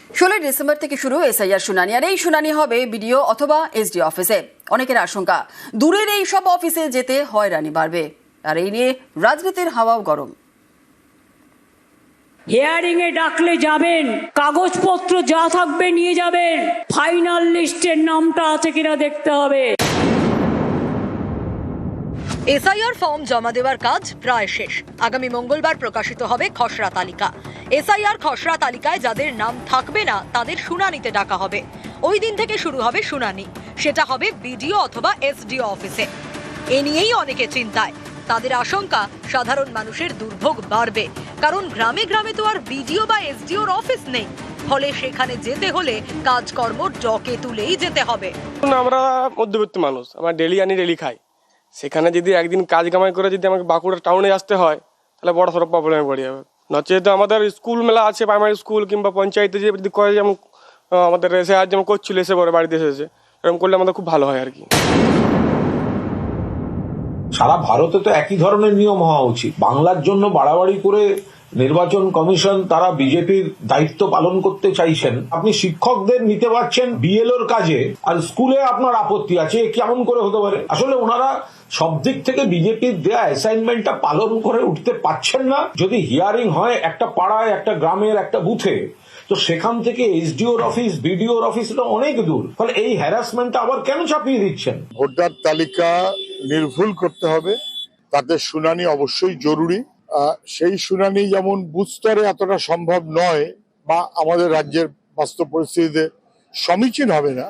16 December থেকে শুরু SIR শুনানি। আর এই শুনানি হবে বিডিও অথবা এসডিও অফিসে। অনেকের আশঙ্কা, দূরের এই সব অফিসে যেতে হয়রানি বাড়বে। আর এই নিয়ে রাজনীতির হাওয়াও গরম। হিয়ারিং এ ডাকলে যাবেন, কাগজপত্র যা থাকবে নিয়ে যাবেন, ফাইনাল লিস্টের নামটা আছে কিনা দেখতে হবে। এসআইআর ফর্ম জমা দেওয়ার কাজ প্রায় শেষ। আগামী মঙ্গলবার প্রকাশিত হবে খসড়া তালিকা। এসআইআর খসড়া তালিকায় যাদের নাম থাকবে না তাদের শুনানিতে ডাকা হবে। ওই দিন থেকে শুরু হবে শুনানি। সেটা হবে বিডিও অথবা এসডিও অফিসে। এ নিয়েই অনেকে চিন্তায়। তাদের আশঙ্কা, সাধারণ মানুষের দুর্ভোগ বাড়বে, কারণ গ্রামে গ্রামে তো আর বিডিও বা এসডিওর অফিস নেই। ফলে সেখানে যেতে হলে কাজকর্ম ডকে তুলেই যেতে হবে। আমরা মধ্যবিত্ত মানুষ, আমরা ডেলি আনি ডেলি খাই। সেখানে যদি একদিন কাজ কামাই করে যদি আমাকে বাঁকুড়া টাউনে আসতে হয়, তাহলে বড় সড়ো প্রবলেমে পড়ে যাবে। নচেত আমাদের স্কুল মেলা আছে, প্রাইমারি স্কুল কিংবা পঞ্চায়েতে যে যদি করে, যেমন আমাদের এসে আজ যেমন করছিল, এসে পরে বাড়িতে এসেছে, এরকম করলে আমাদের খুব ভালো হয় আর কি। সারা ভারতে তো একই ধরনের নিয়ম হওয়া উচিত। বাংলার জন্য বাড়াবাড়ি করে নির্বাচন কমিশন তারা বিজেপির দায়িত্ব পালন করতে চাইছেন। আপনি শিক্ষকদের নিতে পারছেন বিএলওর কাজে, আর স্কুলে আপনার আপত্তি আছে, কেমন করে হতে পারে? আসলে ওনারা সব দিক থেকে বিজেপির দেয়া অ্যাসাইনমেন্টটা পালন করে উঠতে পারছেন না। যদি হিয়ারিং হয় একটা পাড়ায়, একটা গ্রামের, একটা বুথে, তো সেখান থেকে এসডিওর অফিস, বিডিওর অফিসটা অনেক দূর। ফলে এই হ্যারাসমেন্টটা আবার কেন চাপিয়ে দিচ্ছেন? ভোটার তালিকা নির্ভুল করতে হবে, তাতে শুনানি অবশ্যই জরুরি। সেই শুনানি যেমন বুথ স্তরে এতটা সম্ভব নয় বা আমাদের রাজ্যের বাস্তব পরিস্থিতিতে সমীচীন হবে না,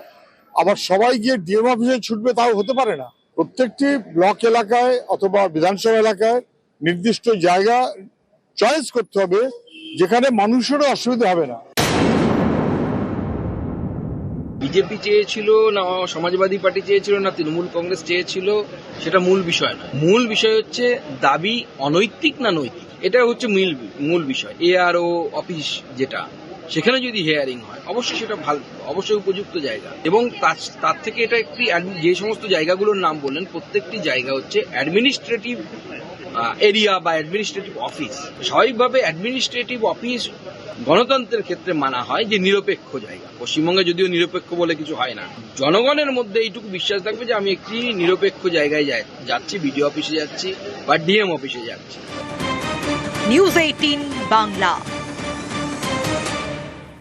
আবার সবাই গিয়ে ডিএম অফিসে ছুটবে তাও হতে পারে না। প্রত্যেকটি ব্লক এলাকায় অথবা বিধানসভা এলাকায় নির্দিষ্ট জায়গা চয়েস করতে হবে যেখানে মানুষেরও অসুবিধা হবে না। বিজেপি চেয়েছিল না সমাজবাদী পার্টি চেয়েছিল না তৃণমূল কংগ্রেস চেয়েছিল, সেটা মূল বিষয় না। মূল বিষয় হচ্ছে দাবি অনৈতিক না নৈতিক, এটা হচ্ছে মূল বিষয়। এআরও অফিস যেটা, সেখানে যদি হিয়ারিং হয় অবশ্যই সেটা ভালো, অবশ্যই উপযুক্ত জায়গা। এবং তার থেকে এটা একটি, যে সমস্ত জায়গাগুলোর নাম বললেন প্রত্যেকটি জায়গা হচ্ছে অ্যাডমিনিস্ট্রেটিভ এরিয়া বা অ্যাডমিনিস্ট্রেটিভ অফিস। স্বাভাবিকভাবে অ্যাডমিনিস্ট্রেটিভ অফিস গণতন্ত্রের ক্ষেত্রে মানা হয় যে নিরপেক্ষ জায়গা। পশ্চিমবঙ্গে যদিও নিরপেক্ষ বলে কিছু হয় না, জনগণের মধ্যে এইটুকু বিশ্বাস থাকবে যে আমি একটি নিরপেক্ষ জায়গায় যাচ্ছি, বিডিও অফিসে যাচ্ছি বা ডিএম অফিসে যাচ্ছি। নিউজ 18 বাংলা।